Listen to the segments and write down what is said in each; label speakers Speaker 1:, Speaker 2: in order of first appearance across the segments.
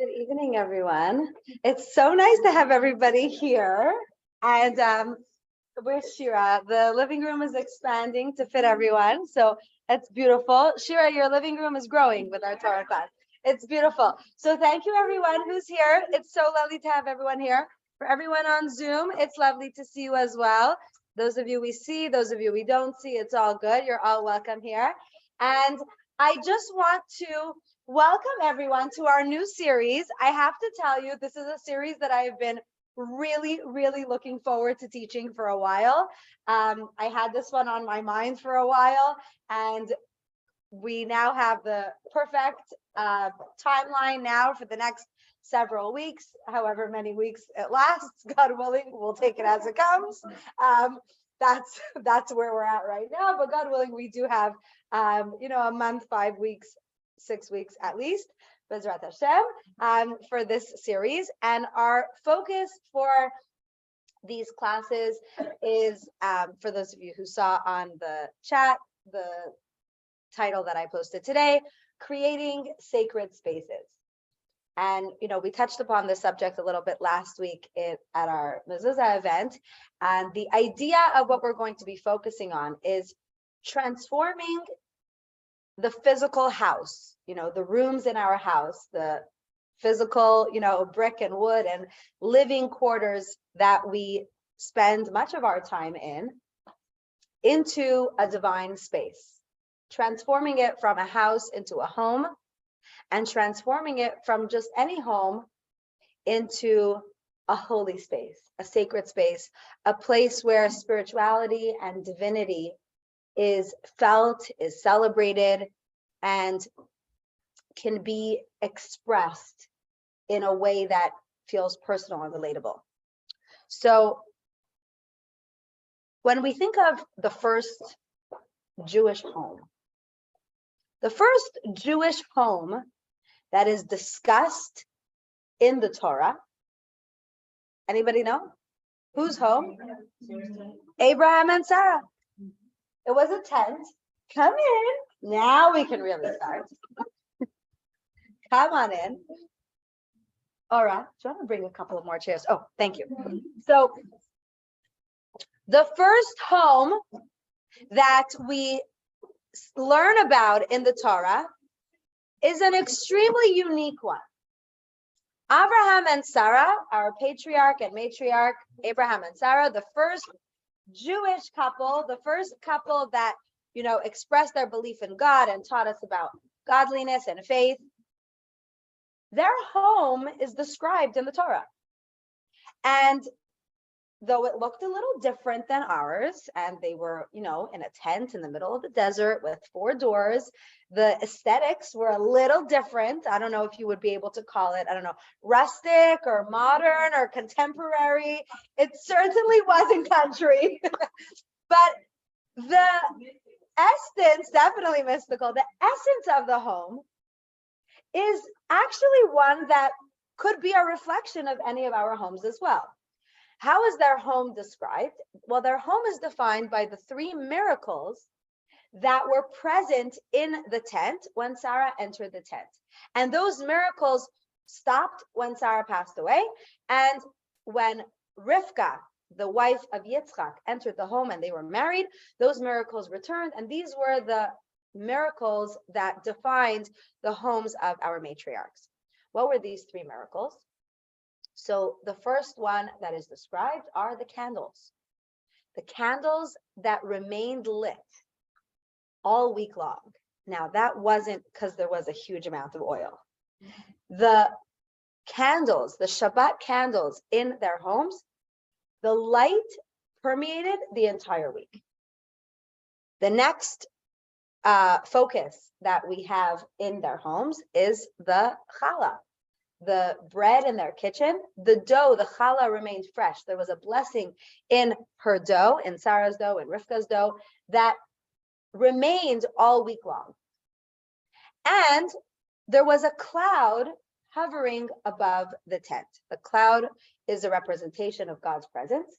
Speaker 1: Good evening, everyone. It's so nice to have everybody here. And with Shira, the living room is expanding to fit everyone. So that's beautiful. Shira, your living room is growing with our Torah class. It's beautiful. So thank you, everyone who's here. It's so lovely to have everyone here. For everyone on Zoom, it's lovely to see you as well. Those of you we see, those of you we don't see, it's all good. You're all welcome here. And I just want to welcome everyone to our new series. I have to tell you, this is a series that I have been really looking forward to teaching for a while. I had this one on my mind for a while, and we now have the perfect timeline now for the next several weeks, however many weeks it lasts. God willing, we'll take it as it comes. That's where we're at right now, but God willing, we do have a month, 5 weeks, 6 weeks at least, Bezrat Hashem, for this series. And our focus for these classes is, for those of you who saw on the chat, the title that I posted today, Creating Sacred Spaces. And, we touched upon this subject a little bit last week at our mezuzah event. And the idea of what we're going to be focusing on is transforming the physical house, the rooms in our house, the physical, brick and wood and living quarters that we spend much of our time in, into a divine space, transforming it from a house into a home, and transforming it from just any home into a holy space, a sacred space, a place where spirituality and divinity is felt, is celebrated, and can be expressed in a way that feels personal and relatable. So when we think of the first Jewish home, the first Jewish home that is discussed in the Torah, anybody know? Whose home? Abraham and Sarah. It was a tent. Come in. Now we can really start. Come on in. All right. Do you want to bring a couple of more chairs? Oh, thank you. So the first home that we learn about in the Torah is an extremely unique one. Abraham and Sarah, our patriarch and matriarch, Abraham and Sarah, the first Jewish couple, the first couple that, expressed their belief in God and taught us about godliness and faith. Their home is described in the Torah. And though it looked a little different than ours, and they were, in a tent in the middle of the desert with 4 doors, the aesthetics were a little different. I don't know if you would be able to call it, rustic or modern or contemporary. It certainly wasn't country, but the essence, definitely mystical, the essence of the home is actually one that could be a reflection of any of our homes as well. How is their home described? Well, their home is defined by the 3 miracles that were present in the tent when Sarah entered the tent. And those miracles stopped when Sarah passed away. And when Rivka, the wife of Yitzchak, entered the home and they were married, those miracles returned. And these were the miracles that defined the homes of our matriarchs. What were these 3 miracles? So the first one that is described are the candles that remained lit all week long. Now that wasn't because there was a huge amount of oil. The candles, the Shabbat candles in their homes, the light permeated the entire week. The next focus that we have in their homes is the challah. The bread in their kitchen, the dough, the challah remained fresh. There was a blessing in her dough, in Sarah's dough, in Rivka's dough, that remained all week long. And there was a cloud hovering above the tent. The cloud is a representation of God's presence,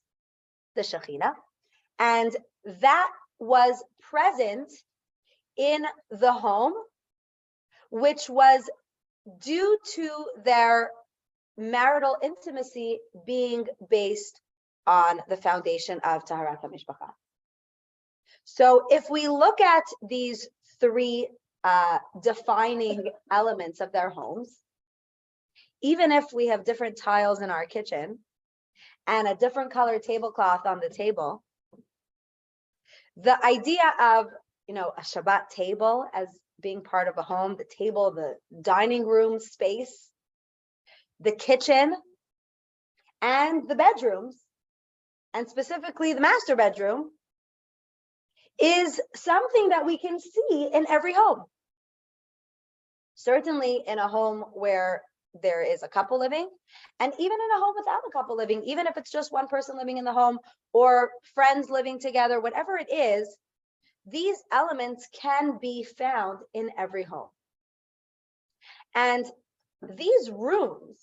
Speaker 1: the Shekhinah, and that was present in the home, which was due to their marital intimacy being based on the foundation of Taharat HaMishpacha. So if we look at these three defining elements of their homes, even if we have different tiles in our kitchen and a different color tablecloth on the table, the idea of, a Shabbat table as being part of a home, the table, the dining room space, the kitchen, and the bedrooms, and specifically the master bedroom, is something that we can see in every home. Certainly in a home where there is a couple living, and even in a home without a couple living, even if it's just one person living in the home or friends living together, whatever it is, these elements can be found in every home. And these rooms,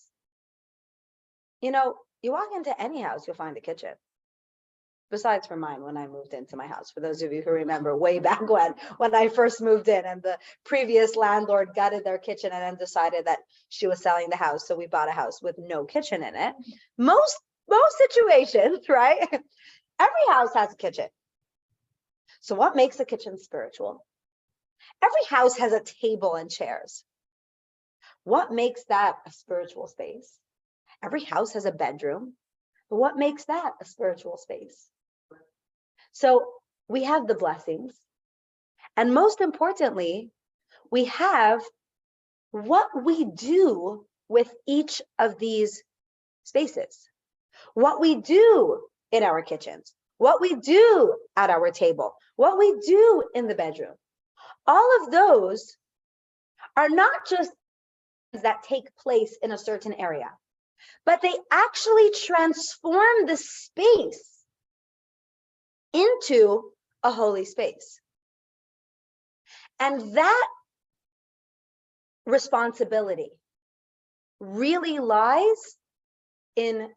Speaker 1: you walk into any house, you'll find a kitchen. Besides for mine, when I moved into my house, for those of you who remember way back when I first moved in and the previous landlord gutted their kitchen and then decided that she was selling the house. So we bought a house with no kitchen in it. Most situations, right? Every house has a kitchen. So what makes a kitchen spiritual? Every house has a table and chairs. What makes that a spiritual space? Every house has a bedroom. But what makes that a spiritual space? So we have the blessings. And most importantly, we have what we do with each of these spaces. What we do in our kitchens, what we do at our table, what we do in the bedroom. All of those are not just that take place in a certain area, but they actually transform the space into a holy space. And that responsibility really lies in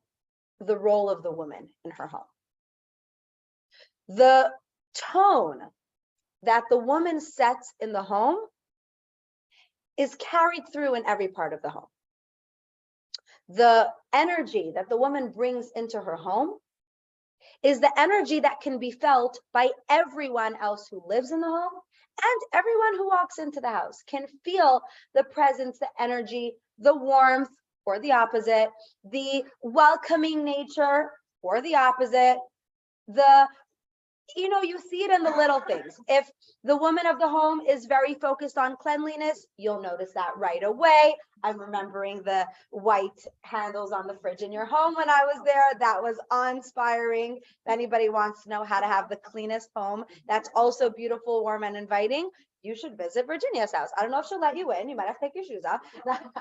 Speaker 1: the role of the woman in her home. The tone that the woman sets in the home is carried through in every part of the home. The energy that the woman brings into her home is the energy that can be felt by everyone else who lives in the home, and everyone who walks into the house can feel the presence, the energy, the warmth, or the opposite, the welcoming nature, or the opposite, you see it in the little things. If the woman of the home is very focused on cleanliness, you'll notice that right away. I'm remembering the white handles on the fridge in your home when I was there. That was awe-inspiring. If anybody wants to know how to have the cleanest home, that's also beautiful, warm, and inviting, you should visit Virginia's house. I don't know if she'll let you in. You might have to take your shoes off.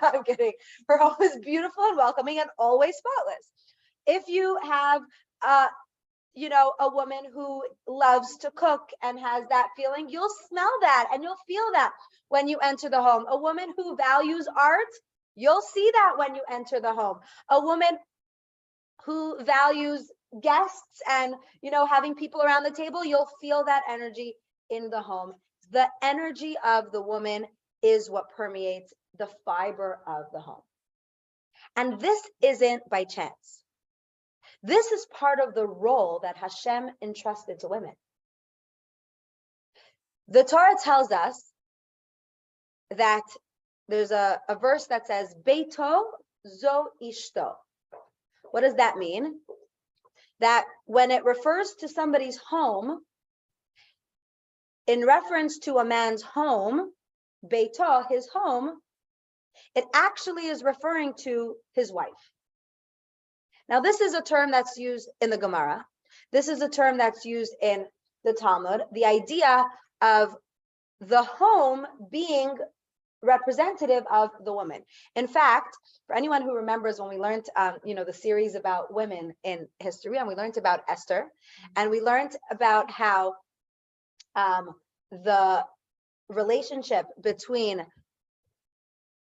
Speaker 1: I'm kidding. Her home is beautiful and welcoming and always spotless. If you have a woman who loves to cook and has that feeling, you'll smell that and you'll feel that when you enter the home. A woman who values art, you'll see that when you enter the home. A woman who values guests and, having people around the table, you'll feel that energy in the home. The energy of the woman is what permeates the fiber of the home. And this isn't by chance. This is part of the role that Hashem entrusted to women. The Torah tells us that there's a verse that says, Beito zo ishto. What does that mean? That when it refers to somebody's home, in reference to a man's home, Beito, his home, it actually is referring to his wife. Now, this is a term that's used in the Gemara. This is a term that's used in the Talmud. The idea of the home being representative of the woman. In fact, for anyone who remembers when we learned, the series about women in history, and we learned about Esther, and we learned about how the relationship between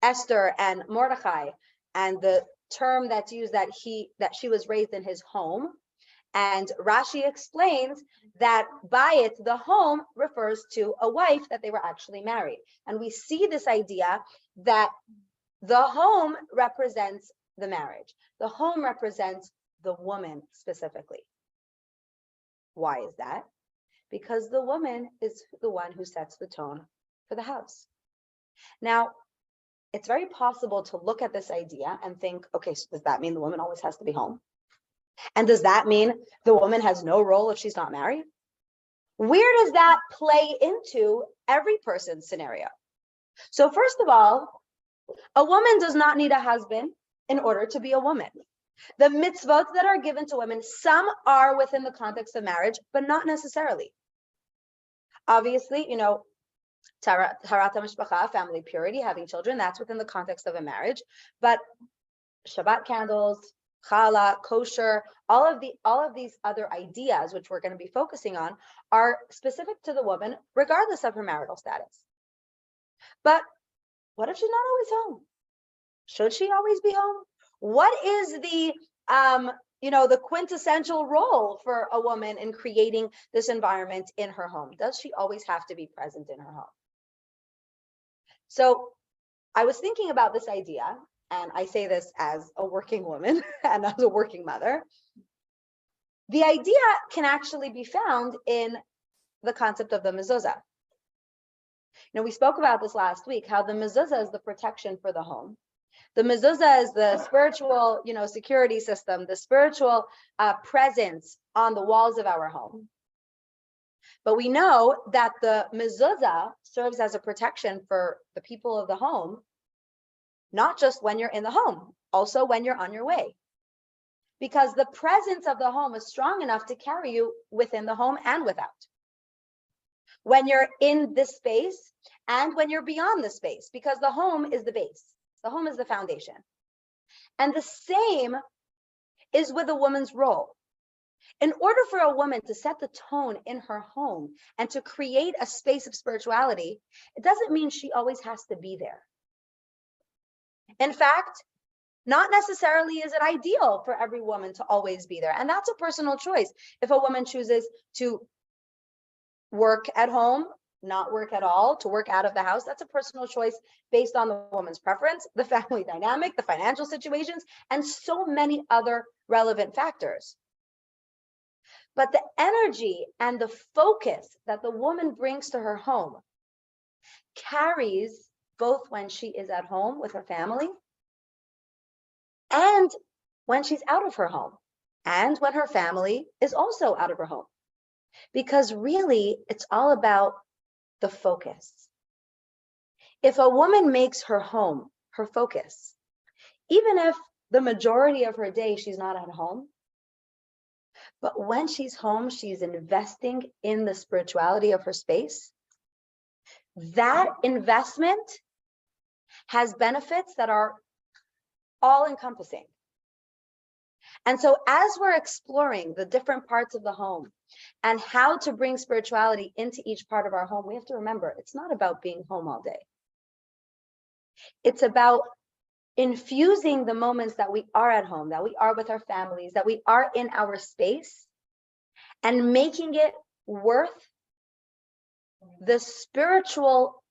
Speaker 1: Esther and Mordechai, and the term that's used that she was raised in his home, and Rashi explains that by it the home refers to a wife that they were actually married. And we see this idea that The home represents the marriage. The home represents the woman specifically. Why is that? Because the woman is the one who sets the tone for the house. Now, it's very possible to look at this idea and think, okay, so does that mean the woman always has to be home? And does that mean the woman has no role if she's not married? Where does that play into every person's scenario? So first of all, a woman does not need a husband in order to be a woman. The mitzvot that are given to women, some are within the context of marriage, but not necessarily. Obviously, taharat mishpacha, family purity, having children, that's within the context of a marriage. But Shabbat candles, challah, kosher, all of these other ideas, which we're going to be focusing on, are specific to the woman, regardless of her marital status. But what if she's not always home? Should she always be home? What is the the quintessential role for a woman in creating this environment in her home? Does she always have to be present in her home? So I was thinking about this idea, and I say this as a working woman and as a working mother. The idea can actually be found in the concept of the mezuzah. We spoke about this last week, how the mezuzah is the protection for the home. The mezuzah is the spiritual, security system, the spiritual presence on the walls of our home. But we know that the mezuzah serves as a protection for the people of the home, not just when you're in the home, also when you're on your way. Because the presence of the home is strong enough to carry you within the home and without. When you're in this space and when you're beyond the space, because the home is the base. The home is the foundation. And the same is with a woman's role. In order for a woman to set the tone in her home and to create a space of spirituality, it doesn't mean she always has to be there. In fact, not necessarily is it ideal for every woman to always be there. And that's a personal choice. If a woman chooses to work at home, not work at all, to work out of the house, that's a personal choice based on the woman's preference, the family dynamic, the financial situations, and so many other relevant factors. But the energy and the focus that the woman brings to her home carries both when she is at home with her family and when she's out of her home and when her family is also out of her home. Because really, it's all about the focus. If a woman makes her home her focus, even if the majority of her day she's not at home, but when she's home, she's investing in the spirituality of her space, that investment has benefits that are all encompassing. And so as we're exploring the different parts of the home and how to bring spirituality into each part of our home, we have to remember, it's not about being home all day. It's about infusing the moments that we are at home, that we are with our families, that we are in our space, and making it worth the spiritual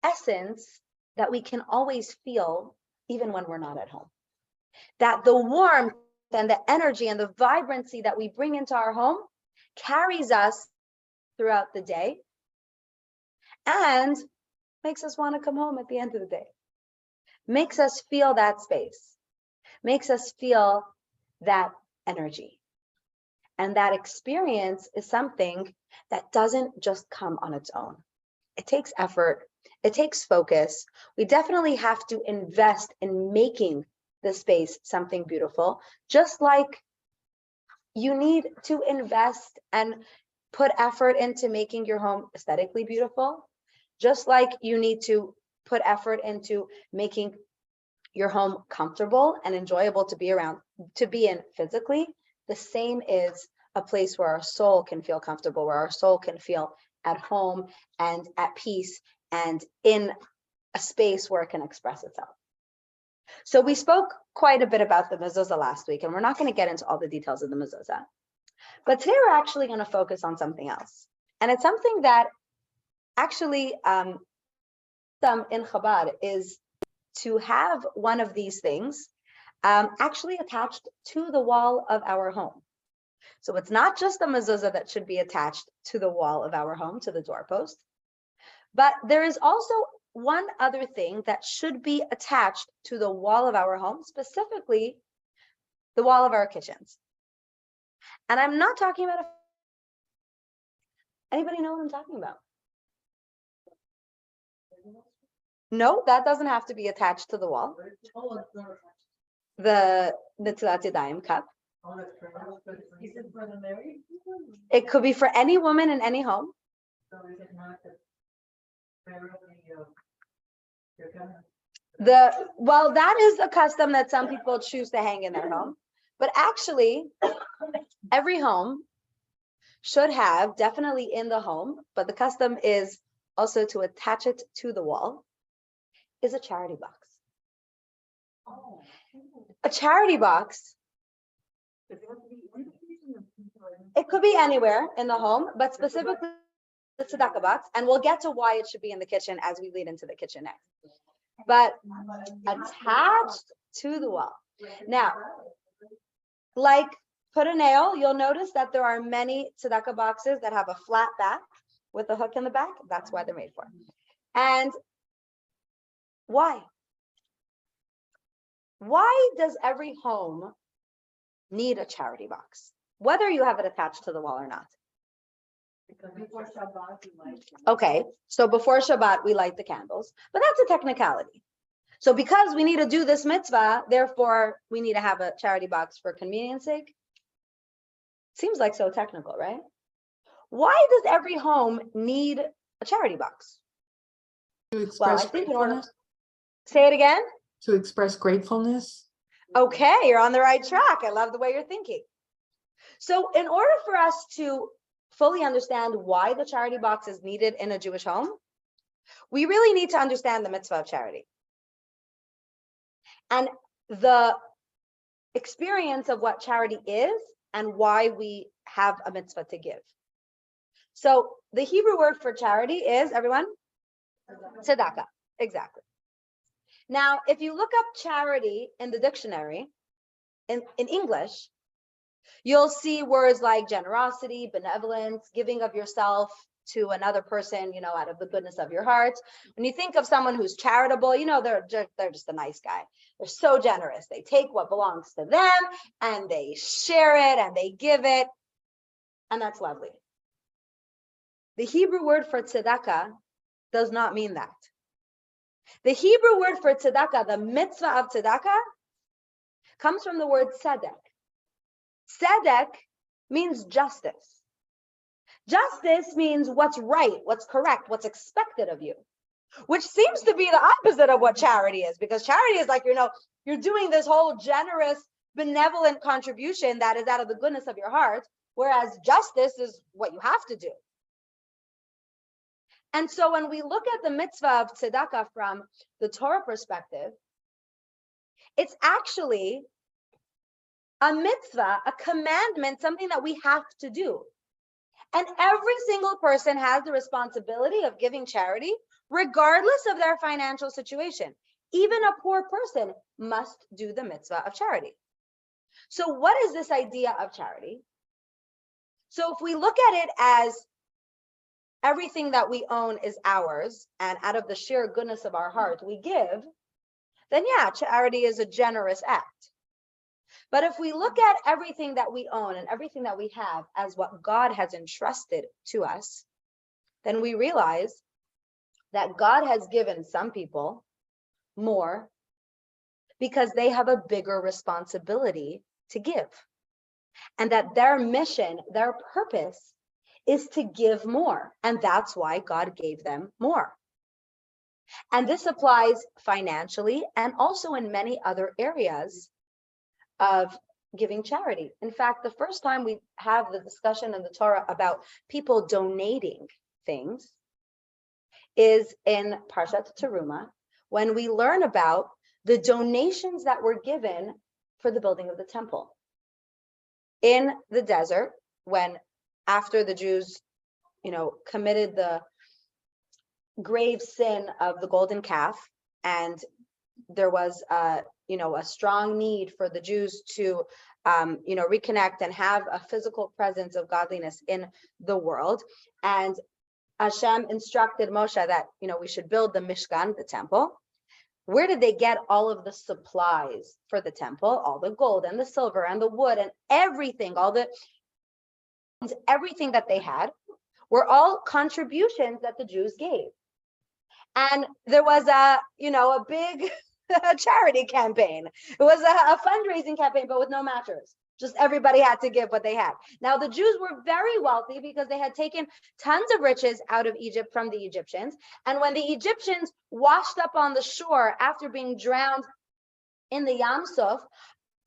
Speaker 1: essence that we can always feel even when we're not at home. That the warmth and the energy and the vibrancy that we bring into our home carries us throughout the day and makes us want to come home at the end of the day. Makes us feel that space, makes us feel that energy. And that experience is something that doesn't just come on its own. It takes effort, it takes focus. We definitely have to invest in making the space something beautiful, just like you need to invest and put effort into making your home aesthetically beautiful, just like you need to put effort into making your home comfortable and enjoyable to be around, to be in physically. The same is a place where our soul can feel comfortable, where our soul can feel at home and at peace and in a space where it can express itself. So we spoke quite a bit about the mezuzah last week, and we're not going to get into all the details of the mezuzah. But today we're actually going to focus on something else. And it's something that actually in Chabad is to have one of these things actually attached to the wall of our home. So it's not just the mezuzah that should be attached to the wall of our home, to the doorpost, but there is also one other thing that should be attached to the wall of our home, specifically the wall of our kitchens. And I'm not talking about anybody know what I'm talking about? No, that doesn't have to be attached to the wall. The Netilat Yadayim cup. It could be for any woman in any home. Well, that is a custom that some people choose to hang in their home. But actually, every home should have, definitely in the home, but the custom is also to attach it to the wall, is a charity box. A charity box, it could be anywhere in the home, but specifically the tzedakah box, and we'll get to why it should be in the kitchen as we lead into the kitchen next. But attached to the wall. Now, like put a nail, you'll notice that there are many tzedakah boxes that have a flat back with a hook in the back. That's why they're made for. And why? Why does every home need a charity box, whether you have it attached to the wall or not?
Speaker 2: Because before Shabbat, we light them.
Speaker 1: Okay, so before Shabbat, we light the candles, but that's a technicality. So because we need to do this mitzvah, therefore we need to have a charity box for convenience sake. Seems like so technical, right? Why does every home need a charity box?
Speaker 3: To express
Speaker 1: I think in order.
Speaker 3: gratefulness.
Speaker 1: Say it again.
Speaker 3: To express gratefulness.
Speaker 1: Okay, you're on the right track. I love the way you're thinking. So in order for us to fully understand why the charity box is needed in a Jewish home, we really need to understand the mitzvah of charity and the experience of what charity is and why we have a mitzvah to give. So the Hebrew word for charity is, everyone? Tzedakah. Exactly. Now, if you look up charity in the dictionary, in English, you'll see words like generosity, benevolence, giving of yourself to another person, out of the goodness of your heart. When you think of someone who's charitable, they're just a nice guy. They're so generous. They take what belongs to them and they share it and they give it. And that's lovely. The Hebrew word for tzedakah does not mean that. The Hebrew word for tzedakah, the mitzvah of tzedakah, comes from the word tzedek. Tzedek means justice. Justice means what's right, what's correct, what's expected of you, which seems to be the opposite of what charity is, because charity is like, you're doing this whole generous, benevolent contribution that is out of the goodness of your heart, whereas justice is what you have to do. And so when we look at the mitzvah of tzedakah from the Torah perspective, it's actually a mitzvah, a commandment, something that we have to do. And every single person has the responsibility of giving charity, regardless of their financial situation. Even a poor person must do the mitzvah of charity. So what is this idea of charity? So if we look at it as everything that we own is ours, and out of the sheer goodness of our heart we give, then yeah, charity is a generous act. But if we look at everything that we own and everything that we have as what God has entrusted to us, then we realize that God has given some people more because they have a bigger responsibility to give. And that their mission, their purpose is to give more. And that's why God gave them more. And this applies financially and also in many other areas of giving charity. In fact, the first time we have the discussion in the Torah about people donating things is in Parshat Teruma, when we learn about the donations that were given for the building of the temple. In the desert, when after the Jews, committed the grave sin of the golden calf and there was a strong need for the Jews to reconnect and have a physical presence of godliness in the world. And Hashem instructed Moshe that we should build the Mishkan, the temple. Where did they get all of the supplies for the temple? All the gold and the silver and the wood and everything, everything that they had were all contributions that the Jews gave. And there was a big charity campaign. It was a fundraising campaign, but with no matchers. Just everybody had to give what they had. Now, the Jews were very wealthy because they had taken tons of riches out of Egypt from the Egyptians. And when the Egyptians washed up on the shore after being drowned in the Yam Suf,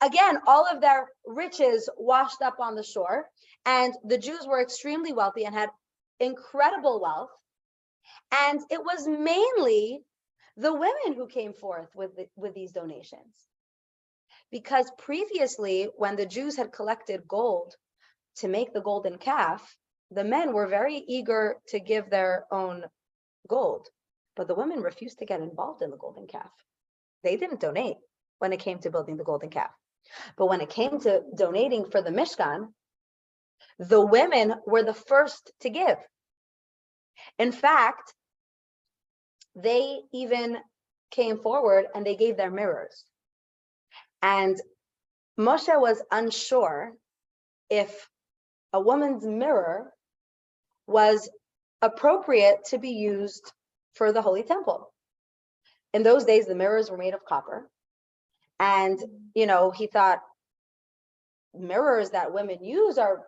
Speaker 1: again, all of their riches washed up on the shore. And the Jews were extremely wealthy and had incredible wealth. And it was mainly the women who came forth with these donations. Because previously, when the Jews had collected gold to make the golden calf, the men were very eager to give their own gold, but the women refused to get involved in the golden calf. They didn't donate when it came to building the golden calf. But when it came to donating for the Mishkan, the women were the first to give. In fact, they even came forward and they gave their mirrors. And Moshe was unsure if a woman's mirror was appropriate to be used for the Holy Temple. In those days, the mirrors were made of copper. And, he thought mirrors that women use are,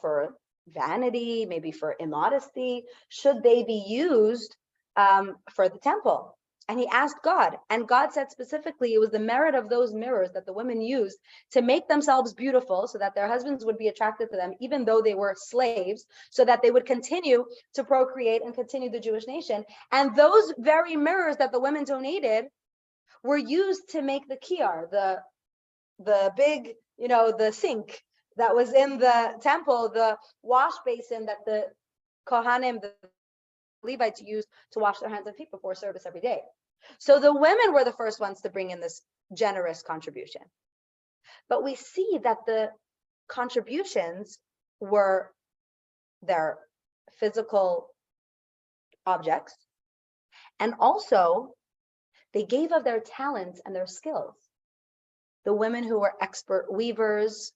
Speaker 1: for vanity, maybe for immodesty. Should they be used for the temple? And he asked God, and God said specifically it was the merit of those mirrors that the women used to make themselves beautiful so that their husbands would be attracted to them, even though they were slaves, so that they would continue to procreate and continue the Jewish nation. And those very mirrors that the women donated were used to make the kiyar, the big, the sink that was in the temple, the wash basin that the Kohanim, the Levites used to wash their hands and feet before service every day. So the women were the first ones to bring in this generous contribution. But we see that the contributions were their physical objects, and also they gave of their talents and their skills. The women who were expert weavers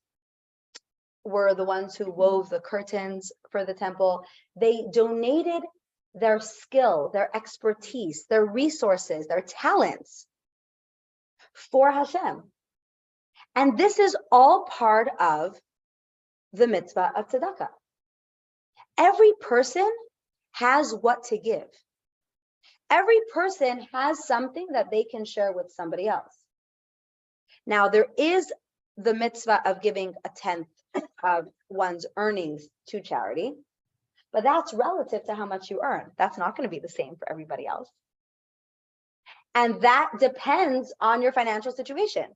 Speaker 1: were the ones who wove the curtains for the temple. They donated their skill, their expertise, their resources, their talents for Hashem. And this is all part of the mitzvah of tzedakah. Every person has what to give. Every person has something that they can share with somebody else. Now, there is the mitzvah of giving a tenth of one's earnings to charity, but that's relative to how much you earn. That's not going to be the same for everybody else. And that depends on your financial situation.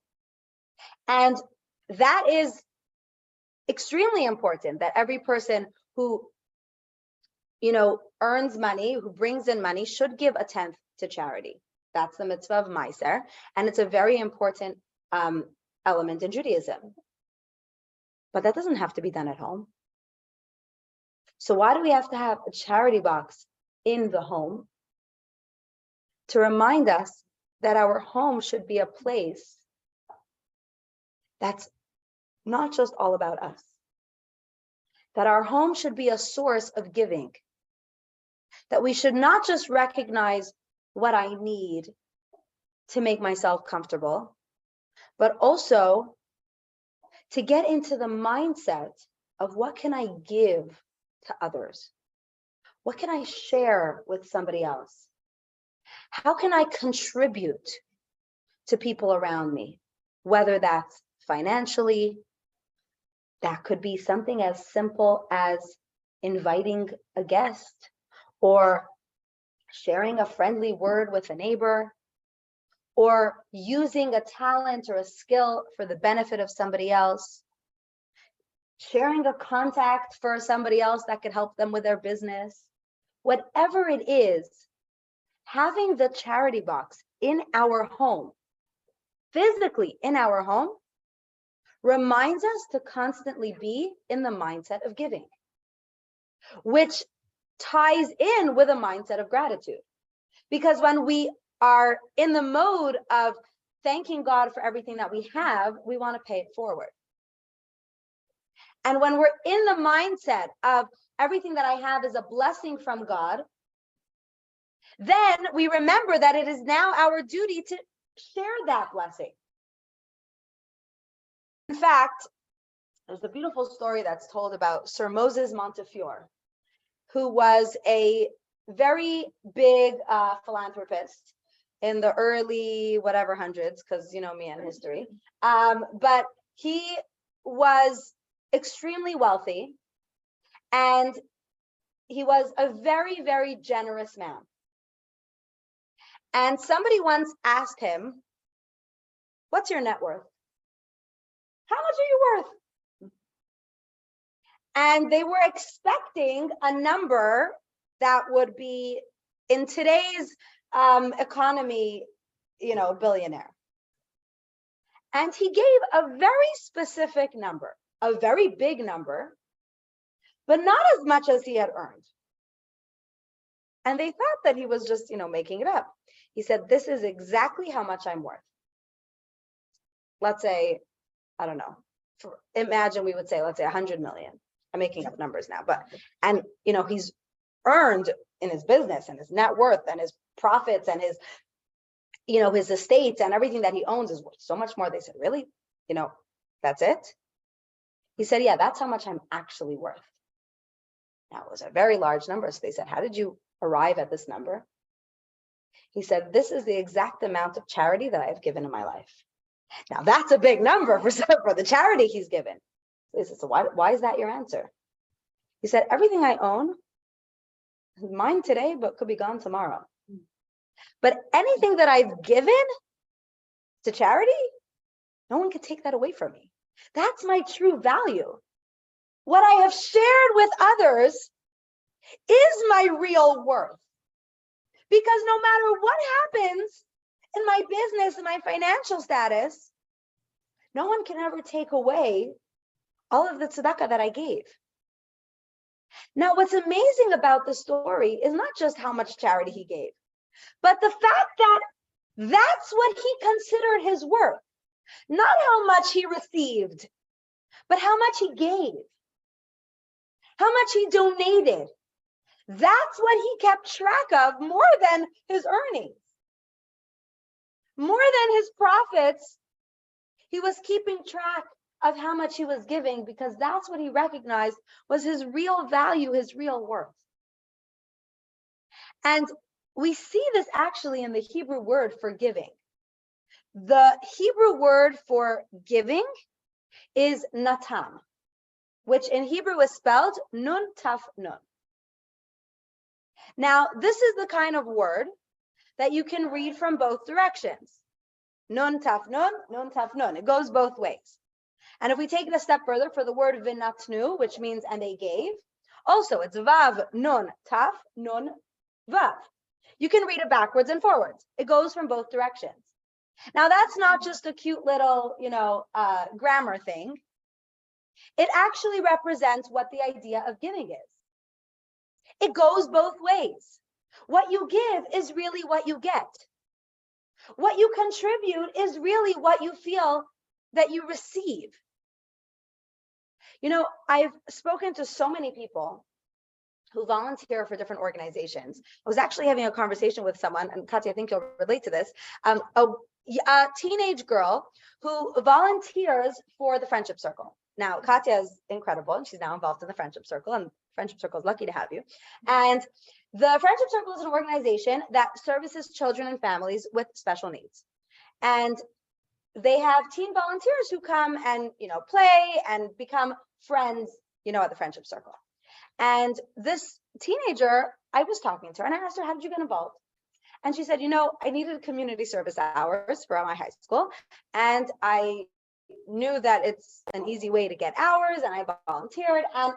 Speaker 1: And that is extremely important, that every person who, earns money, who brings in money, should give a tenth to charity. That's the mitzvah of Meiser. And it's a very important element in Judaism. But that doesn't have to be done at home. So why do we have to have a charity box in the home? To remind us that our home should be a place that's not just all about us. That our home should be a source of giving. That we should not just recognize what I need to make myself comfortable, but also to get into the mindset of what can I give to others? What can I share with somebody else? How can I contribute to people around me? Whether that's financially, that could be something as simple as inviting a guest or sharing a friendly word with a neighbor, or using a talent or a skill for the benefit of somebody else, sharing a contact for somebody else that could help them with their business. Whatever it is, having the charity box in our home physically in our home reminds us to constantly be in the mindset of giving, which ties in with a mindset of gratitude. Because when we are in the mode of thanking God for everything that we have, we want to pay it forward. And when we're in the mindset of everything that I have is a blessing from God, then we remember that it is now our duty to share that blessing. In fact, there's a beautiful story that's told about Sir Moses Montefiore, who was a very big philanthropist in the early whatever hundreds, because you know me and history. But he was extremely wealthy, and he was a very, very generous man. And somebody once asked him, "What's your net worth? How much are you worth?" And they were expecting a number that would be, in today's economy, billionaire. And he gave a very specific number, a very big number, but not as much as he had earned. And they thought that he was just, making it up. He said, "This is exactly how much I'm worth." Let's say, I don't know, imagine we would say, let's say 100 million. I'm making up numbers now, and he's earned in his business and his net worth and his profits and his, his estates and everything that he owns is worth so much more. They said, "Really? That's it?" He said, "Yeah, that's how much I'm actually worth." Now it was a very large number. So they said, "How did you arrive at this number?" He said, "This is the exact amount of charity that I've given in my life." Now that's a big number for the charity he's given. They said, "So why is that your answer?" He said, "Everything I own is mine today, but could be gone tomorrow. But anything that I've given to charity, no one can take that away from me. That's my true value. What I have shared with others is my real worth. Because no matter what happens in my business and my financial status, no one can ever take away all of the tzedakah that I gave." Now, what's amazing about the story is not just how much charity he gave, but the fact that that's what he considered his worth. Not how much he received, but how much he gave, how much he donated. That's what he kept track of more than his earnings, more than his profits. He was keeping track of how much he was giving, because that's what he recognized was his real value, his real worth. And we see this actually in the Hebrew word for giving. The Hebrew word for giving is natan, which in Hebrew is spelled nun taf nun. Now, this is the kind of word that you can read from both directions. Nun taf nun, nun taf nun. It goes both ways. And if we take it a step further for the word vinatnu, which means and they gave, also it's vav nun taf nun vav. You can read it backwards and forwards. It goes from both directions. Now that's not just a cute little, grammar thing. It actually represents what the idea of giving is. It goes both ways. What you give is really what you get. What you contribute is really what you feel that you receive. I've spoken to so many people who volunteer for different organizations. I was actually having a conversation with someone, and Katya, I think you'll relate to this, a teenage girl who volunteers for the Friendship Circle. Now, Katya is incredible, and she's now involved in the Friendship Circle, and Friendship Circle is lucky to have you. And the Friendship Circle is an organization that services children and families with special needs. And they have teen volunteers who come and, play and become friends, at the Friendship Circle. And this teenager, I was talking to her and I asked her, "How did you get involved?" And she said, "I needed community service hours for my high school. And I knew that it's an easy way to get hours, and I volunteered. And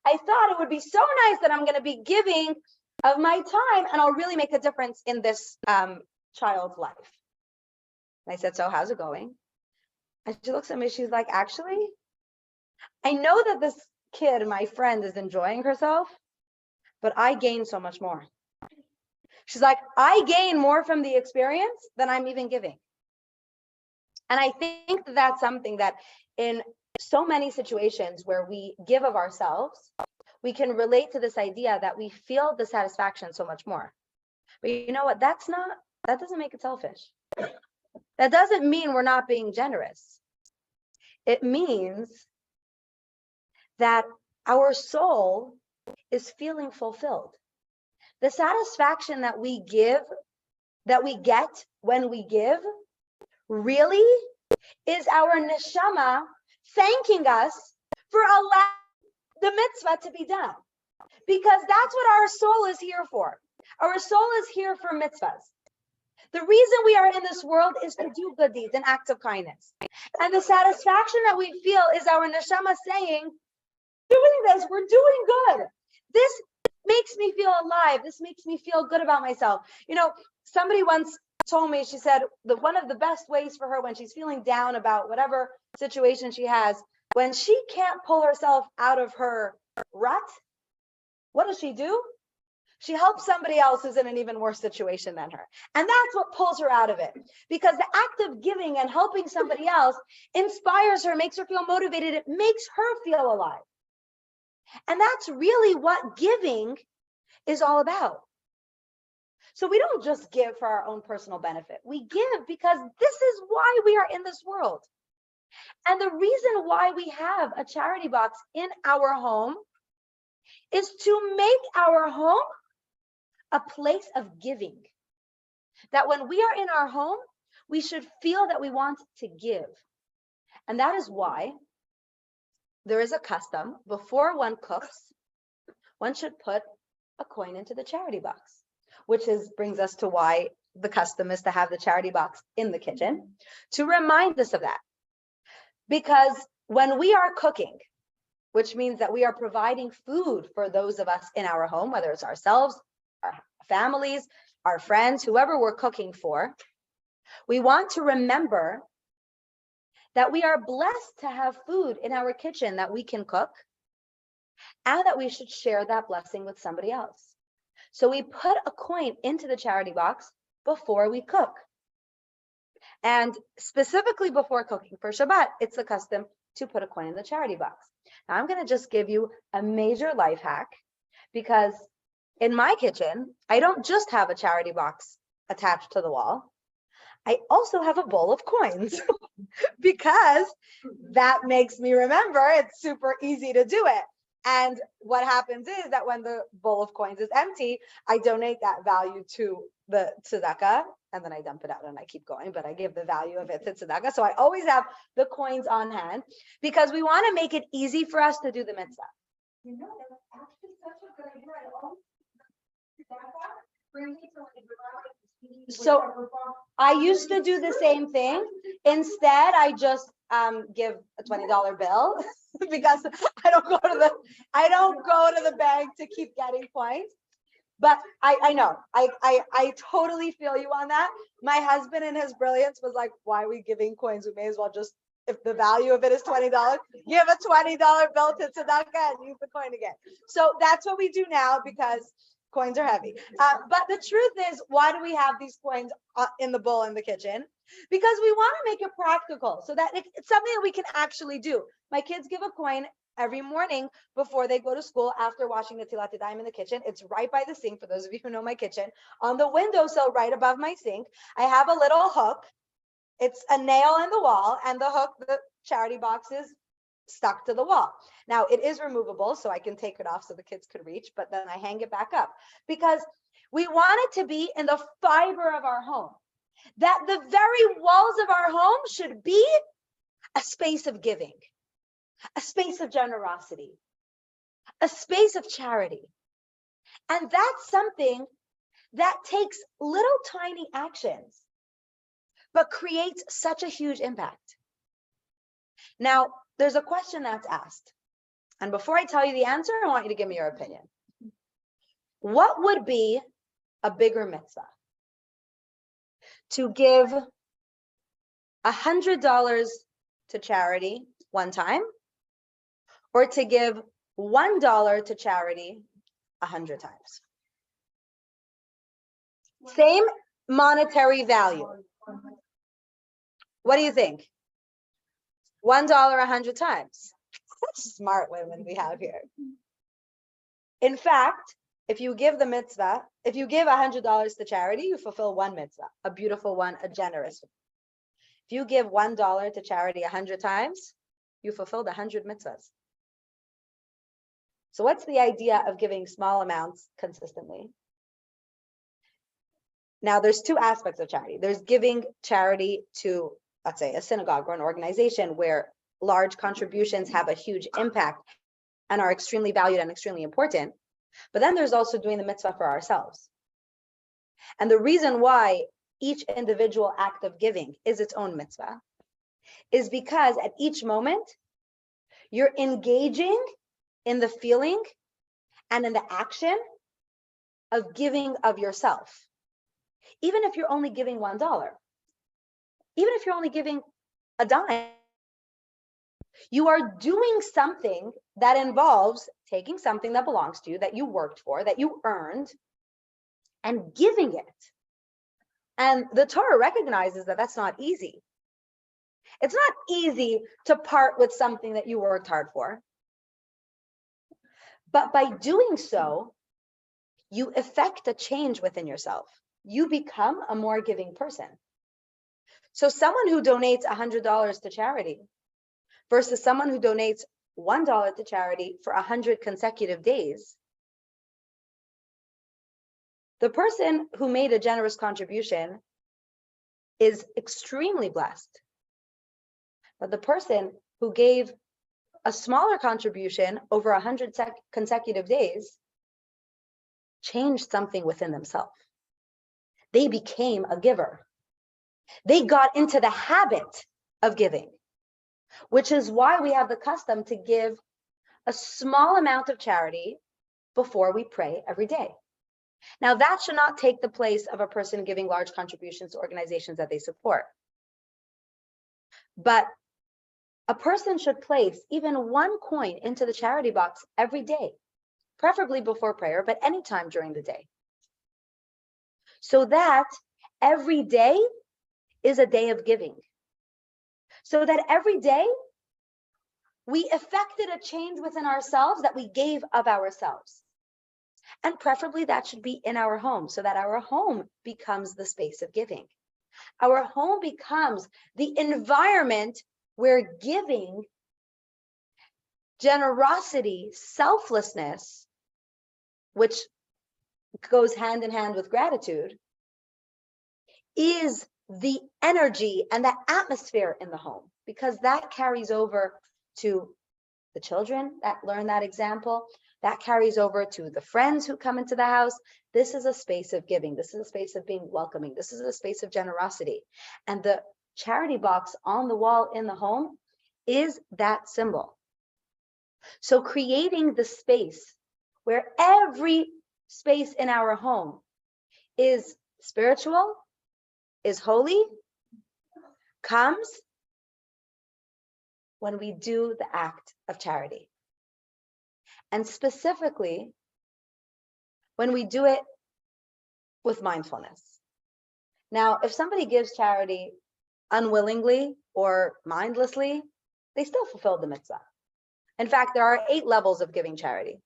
Speaker 1: I thought it would be so nice that I'm going to be giving of my time and I'll really make a difference in this child's life." And I said, so how's it going? And she looks at me, she's like, actually, I know that this kid, my friend, is enjoying herself, but I gain so much more. She's like, I gain more from the experience than I'm even giving. And I think that that's something that in so many situations where we give of ourselves, we can relate to this idea that we feel the satisfaction so much more. But you know what? That doesn't make it selfish. That doesn't mean we're not being generous. It means that our soul is feeling fulfilled. The satisfaction that we get when we give, really is our neshama thanking us for allowing the mitzvah to be done. Because that's what our soul is here for. Our soul is here for mitzvahs. The reason we are in this world is to do good deeds and acts of kindness. And the satisfaction that we feel is our neshama saying, doing this, we're doing good. This makes me feel alive. This makes me feel good about myself. You know, somebody once told me, she said that one of the best ways for her when she's feeling down about whatever situation she has, when she can't pull herself out of her rut, what does she do? She helps somebody else who's in an even worse situation than her. And that's what pulls her out of it. Because the act of giving and helping somebody else inspires her, makes her feel motivated. It makes her feel alive. And that's really what giving is all about. So we don't just give for our own personal benefit. We give because this is why we are in this world. And the reason why we have a charity box in our home is to make our home a place of giving. That when we are in our home, we should feel that we want to give. And that is why there is a custom, before one cooks, one should put a coin into the charity box, which brings us to why the custom is to have the charity box in the kitchen, to remind us of that. Because when we are cooking, which means that we are providing food for those of us in our home, whether it's ourselves, our families, our friends, whoever we're cooking for, we want to remember that we are blessed to have food in our kitchen that we can cook, and that we should share that blessing with somebody else. So we put a coin into the charity box before we cook. And specifically before cooking for Shabbat, it's the custom to put a coin in the charity box. Now I'm going to just give you a major life hack, because in my kitchen, I don't just have a charity box attached to the wall. I also have a bowl of coins because that makes me remember it's super easy to do it. And what happens is that when the bowl of coins is empty, I donate that value to the tzedakah, and then I dump it out and I keep going, but I give the value of it to tzedakah. So I always have the coins on hand because we want to make it easy for us to do the mitzvah.
Speaker 2: You know, that's actually such a good idea. I always bring me to like
Speaker 1: So I used to do the same thing. Instead, I just give a $20 bill because I don't go to the bank to keep getting coins. But I know, I totally feel you on that. My husband in his brilliance was like, why are we giving coins? We may as well just, if the value of it is $20, give a $20 bill to tzedakah and use the coin again. So that's what we do now because coins are heavy. But the truth is, why do we have these coins in the bowl in the kitchen? Because we want to make it practical so that it's something that we can actually do. My kids give a coin every morning before they go to school after washing the Tilat Yadayim in the kitchen. It's right by the sink, for those of you who know my kitchen. On the windowsill right above my sink, I have a little hook. It's a nail in the wall, and the hook, the charity box is stuck to the wall. Now it is removable, so I can take it off so the kids could reach, but then I hang it back up because we want it to be in the fiber of our home, that the very walls of our home should be a space of giving, a space of generosity, a space of charity. And that's something that takes little tiny actions, but creates such a huge impact. Now, there's a question that's asked. And before I tell you the answer, I want you to give me your opinion. What would be a bigger mitzvah? To give $100 to charity one time, or to give $1 to charity 100 times? Same monetary value. What do you think? $1 100 times. Such smart women we have here. In fact, if you give the mitzvah, if you give $100 to charity, you fulfill one mitzvah, a beautiful one, a generous one. If you give $1 to charity 100 times, you fulfilled 100 mitzvahs. So what's the idea of giving small amounts consistently? Now, there's two aspects of charity. There's giving charity to, let's say, a synagogue or an organization where large contributions have a huge impact and are extremely valued and extremely important. But then there's also doing the mitzvah for ourselves. And the reason why each individual act of giving is its own mitzvah is because at each moment, you're engaging in the feeling and in the action of giving of yourself. Even if you're only giving $1, even if you're only giving a dime, you are doing something that involves taking something that belongs to you, that you worked for, that you earned, and giving it. And the Torah recognizes that that's not easy. It's not easy to part with something that you worked hard for. But by doing so, you effect a change within yourself. You become a more giving person. So someone who donates $100 to charity versus someone who donates $1 to charity for 100 consecutive days, the person who made a generous contribution is extremely blessed. But the person who gave a smaller contribution over 100 consecutive days changed something within themselves. They became a giver. They got into the habit of giving, which is why we have the custom to give a small amount of charity before we pray every day. Now, that should not take the place of a person giving large contributions to organizations that they support. But a person should place even one coin into the charity box every day, preferably before prayer, but anytime during the day. So that every day is a day of giving. So that every day we effected a change within ourselves that we gave of ourselves. And preferably that should be in our home, so that our home becomes the space of giving. Our home becomes the environment where giving, generosity, selflessness, which goes hand in hand with gratitude, is the energy and the atmosphere in the home, because that carries over to the children that learn that example. That carries over to the friends who come into the house. This is a space of giving. This is a space of being welcoming. This is a space of generosity. And the charity box on the wall in the home is that symbol. So creating the space where every space in our home is spiritual, is holy, comes when we do the act of charity. And specifically, when we do it with mindfulness. Now, if somebody gives charity unwillingly or mindlessly, they still fulfilled the mitzvah. In fact, there are 8 levels of giving charity.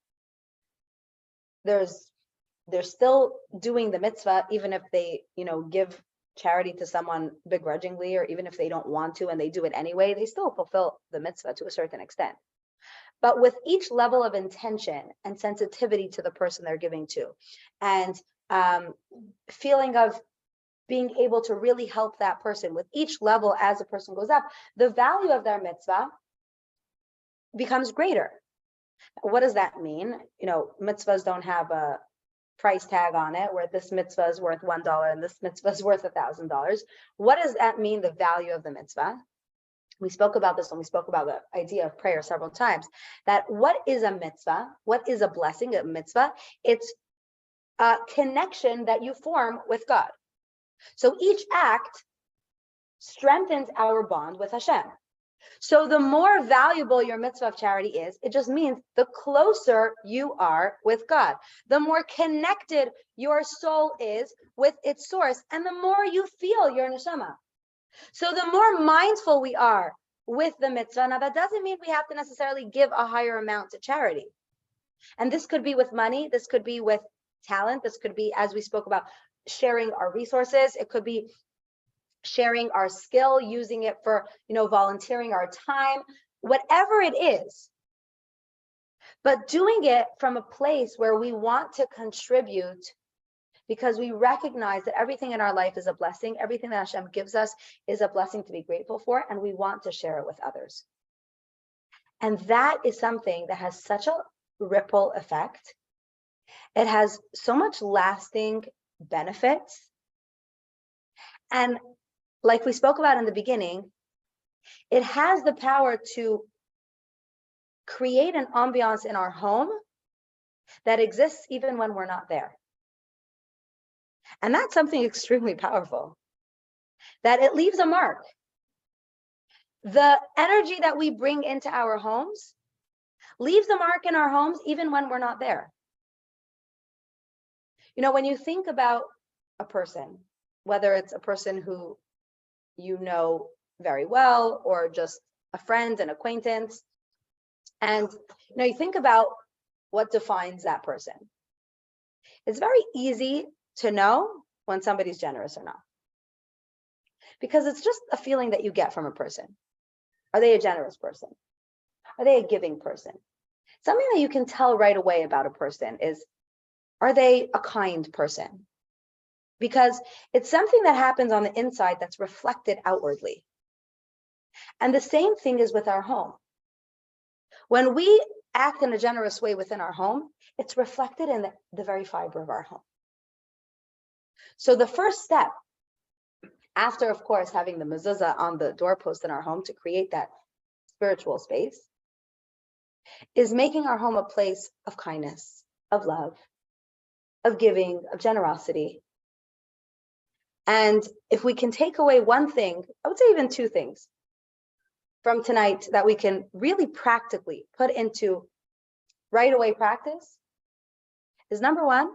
Speaker 1: They're still doing the mitzvah, even if they, give charity to someone begrudgingly, or even if they don't want to and they do it anyway, they still fulfill the mitzvah to a certain extent. But with each level of intention and sensitivity to the person they're giving to, and feeling of being able to really help that person, with each level as a person goes up, the value of their mitzvah becomes greater. What does that mean? Mitzvahs don't have a price tag on it where this mitzvah is worth $1 and this mitzvah is worth $1,000. What does that mean, the value of the mitzvah? We spoke about this when we spoke about the idea of prayer several times, that what is a mitzvah? What is a blessing, a mitzvah? It's a connection that you form with God. So each act strengthens our bond with Hashem. So the more valuable your mitzvah of charity is, it just means the closer you are with God, the more connected your soul is with its source, and the more you feel your neshama. So the more mindful we are with the mitzvah, now that doesn't mean we have to necessarily give a higher amount to charity. And this could be with money, this could be with talent, this could be, as we spoke about, sharing our resources, it could be sharing our skill, using it for, volunteering our time, whatever it is. But doing it from a place where we want to contribute because we recognize that everything in our life is a blessing. Everything that Hashem gives us is a blessing to be grateful for, and we want to share it with others. And that is something that has such a ripple effect. It has so much lasting benefits. And like we spoke about in the beginning, it has the power to create an ambiance in our home that exists even when we're not there. And that's something extremely powerful, that it leaves a mark. The energy that we bring into our homes leaves a mark in our homes even when we're not there. When you think about a person, whether it's a person who you know very well or just a friend, an acquaintance, and you think about what defines that person. It's very easy to know when somebody's generous or not, because it's just a feeling that you get from a person. Are they a generous person? Are they a giving person? Something that you can tell right away about a person is, are they a kind person? Because it's something that happens on the inside that's reflected outwardly. And the same thing is with our home. When we act in a generous way within our home, it's reflected in the very fiber of our home. So the first step, after, of course, having the mezuzah on the doorpost in our home to create that spiritual space, is making our home a place of kindness, of love, of giving, of generosity. And if we can take away one thing, I would say even two things from tonight that we can really practically put into right away practice, is number one,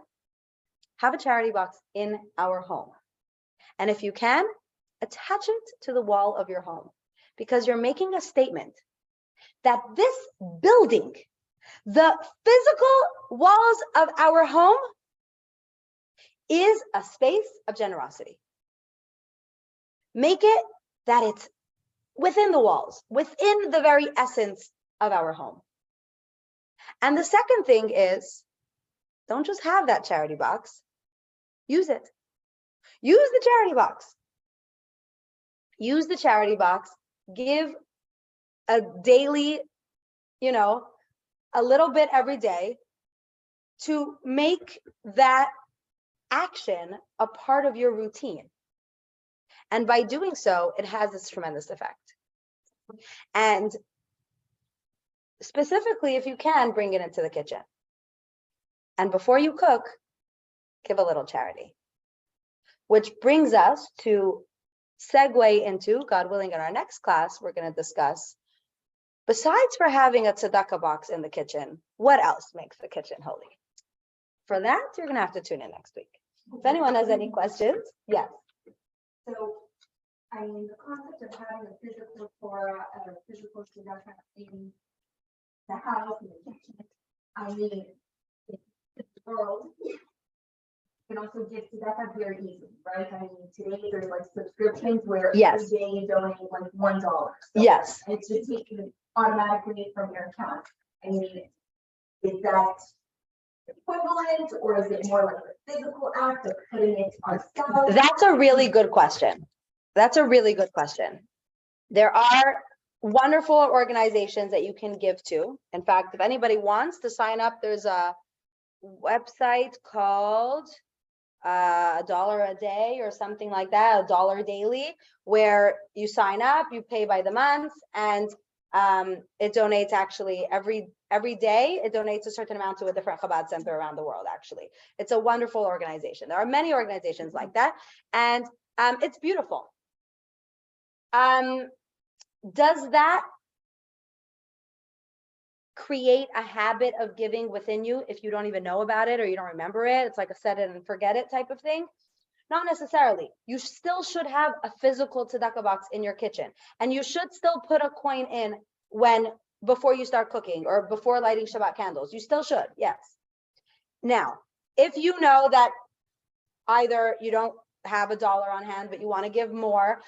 Speaker 1: have a charity box in our home. And if you can, attach it to the wall of your home, because you're making a statement that this building, the physical walls of our home, is a space of generosity. Make it that it's within the walls, within the very essence of our home. And the second thing is, don't just have that charity box, use it. Use the charity box. Use the charity box, give a daily, a little bit every day to make that action a part of your routine. And by doing so, it has this tremendous effect. And specifically, if you can, bring it into the kitchen. And before you cook, give a little charity. Which brings us to segue into, God willing, in our next class, we're going to discuss, besides for having a tzedakah box in the kitchen, what else makes the kitchen holy? For that, you're going to have to tune in next week. If anyone has any questions, yes.
Speaker 2: So, the concept of having a physical Torah and a physical tzedakah in the house and the kitchen, in the world, you can also give tzedakah very easily, right? Today there's like subscriptions where
Speaker 1: Yes.
Speaker 2: every day you donate like $1. So
Speaker 1: Yes.
Speaker 2: it's just taken automatically from your account. Is that equivalent, or is it more like a physical act of putting it ourselves?
Speaker 1: That's a really good question. There are wonderful organizations that you can give to. In fact, if anybody wants to sign up, there's a website called $1 a day or something like that, $1 daily, where you sign up, you pay by the month, and it donates actually every day. It donates a certain amount to a different Chabad center around the world. Actually, it's a wonderful organization. There are many organizations like that, and it's beautiful. Does that create a habit of giving within you if you don't even know about it or you don't remember it? It's like a set it and forget it type of thing. Not necessarily. You still should have a physical tzedakah box in your kitchen, and you should still put a coin in before you start cooking or before lighting Shabbat candles. You still should, yes. Now, if you know that either you don't have $1 on hand, but you want to give more,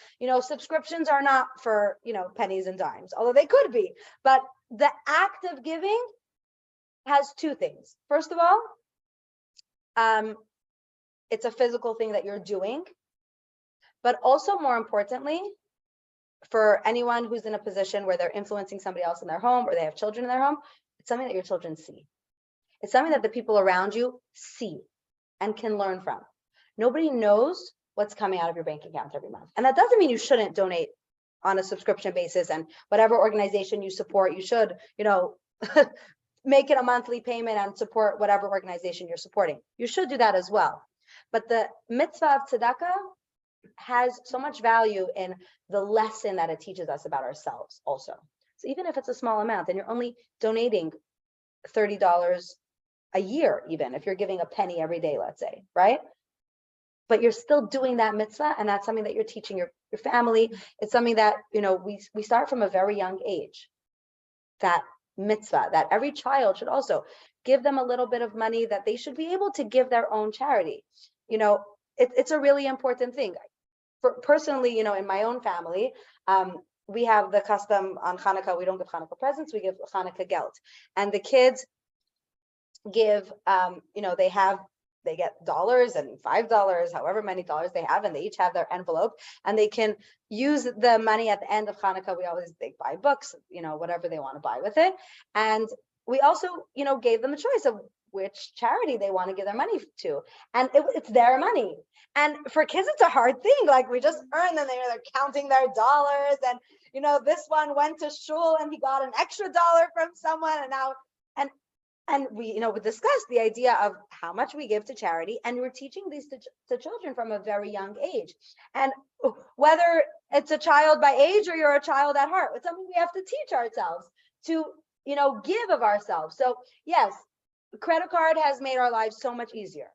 Speaker 1: subscriptions are not for, pennies and dimes, although they could be. But the act of giving has two things. First of all, it's a physical thing that you're doing, but also more importantly, for anyone who's in a position where they're influencing somebody else in their home or they have children in their home, it's something that your children see. It's something that the people around you see and can learn from. Nobody knows what's coming out of your bank account every month. And that doesn't mean you shouldn't donate on a subscription basis, and whatever organization you support, you should, make it a monthly payment and support whatever organization you're supporting. You should do that as well. But the mitzvah of tzedakah has so much value in the lesson that it teaches us about ourselves also. So even if it's a small amount, then you're only donating $30 a year, even if you're giving a penny every day, let's say, right? But you're still doing that mitzvah, and that's something that you're teaching your family. It's something that, we start from a very young age, that mitzvah, that every child should also give them a little bit of money that they should be able to give their own charity. It's a really important thing. Personally, in my own family, we have the custom on Hanukkah, we don't give Hanukkah presents, we give Hanukkah gelt. And the kids give, they get dollars and $5, however many dollars they have, and they each have their envelope, and they can use the money at the end of Hanukkah. They buy books, whatever they want to buy with it. And we also, gave them a choice of which charity they want to give their money to. And it's their money. And for kids, it's a hard thing. Like, we just earn them, they're counting their dollars. And, this one went to shul and he got an extra $1 from someone. And we discussed the idea of how much we give to charity, and we're teaching these to children from a very young age. And whether it's a child by age or you're a child at heart, it's something we have to teach ourselves to, give of ourselves. So yes, credit card has made our lives so much easier,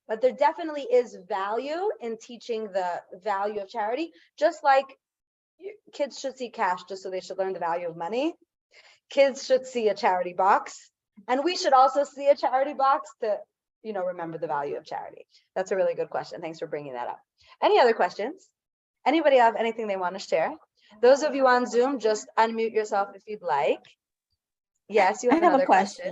Speaker 1: but there definitely is value in teaching the value of charity. Just like kids should see cash just so they should learn the value of money, kids should see a charity box. And we should also see a charity box to, remember the value of charity. That's a really good question. Thanks for bringing that up. Any other questions? Anybody have anything they want to share? Those of you on Zoom, just unmute yourself if you'd like. Yes, you have another question.